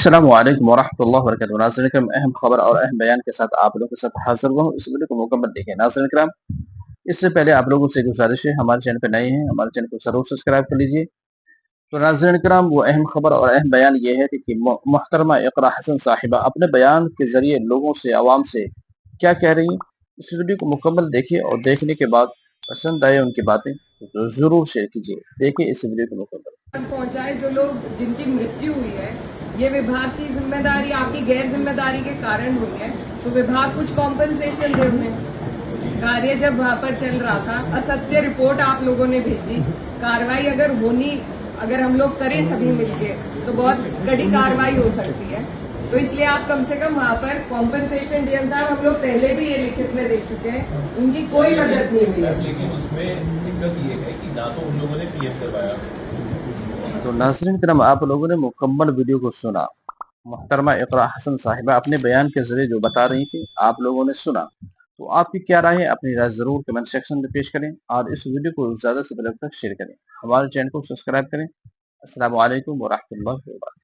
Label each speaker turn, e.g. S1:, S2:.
S1: السلام علیکم ورحمۃ اللہ وبرکاتہ۔ ناظرین کرام، اہم خبر اور اہم بیان کے ساتھ آپ لوگوں کے ساتھ حاضر ہوا ہوں۔ اس ویڈیو کو مکمل دیکھیں۔ ناظرین کرام، اس سے پہلے آپ لوگوں سے گزارش ہے، ہمارے چینل پہ نئے ہیں ہمارے چینل کو ضرور سبسکرائب کر لیجیے۔ تو ناظرین کرام، وہ اہم خبر اور اہم بیان یہ ہے کہ محترمہ اقرا حسن صاحبہ اپنے بیان کے ذریعے لوگوں سے، عوام سے کیا کہہ رہی ہیں۔ اس ویڈیو کو مکمل دیکھیے اور دیکھنے کے بعد پسند آئے ان کی باتیں تو ضرور شیئر کیجیے۔ دیکھیں اس ویڈیو کو مکمل۔
S2: پہنچائے جو لوگ جن کی مرتیو ہوئی ہے، یہ وبھاگ کی ذمہ داری، آپ کی غیر ذمہ داری کے کارن ہوئی ہے، تو وبھاگ کچھ کمپنسیشن دے انہیں۔ کاریہ جب وہاں پر چل رہا تھا، استیہ رپورٹ آپ لوگوں نے بھیجی، کاروائی اگر ہم لوگ کریں سبھی مل کے تو بہت کڑی کاروائی ہو سکتی ہے۔ تو اس لیے آپ کم سے کم وہاں پر کمپنسیشن ڈی ایم صاحب، ہم لوگ پہلے بھی یہ لکھت میں دیکھ چکے ہیں، ان کی کوئی مدد نہیں ہوئی ہے۔
S3: لیکن اس میں دقت یہ ہے کہ نہ تو ان لوگوں نے پی ایف کروایا۔
S1: تو ناظرین کرام، آپ لوگوں نے مکمل ویڈیو کو سنا۔ محترمہ اقرا حسن صاحبہ اپنے بیان کے ذریعے جو بتا رہی تھی، آپ لوگوں نے سنا۔ تو آپ کی کیا رائے ہے؟ اپنی رائے ضرور کمنٹ سیکشن میں پیش کریں اور اس ویڈیو کو زیادہ سے زیادہ تک شیئر کریں۔ ہمارے چینل کو سبسکرائب کریں۔ السلام علیکم ورحمۃ اللہ وبرکاتہ۔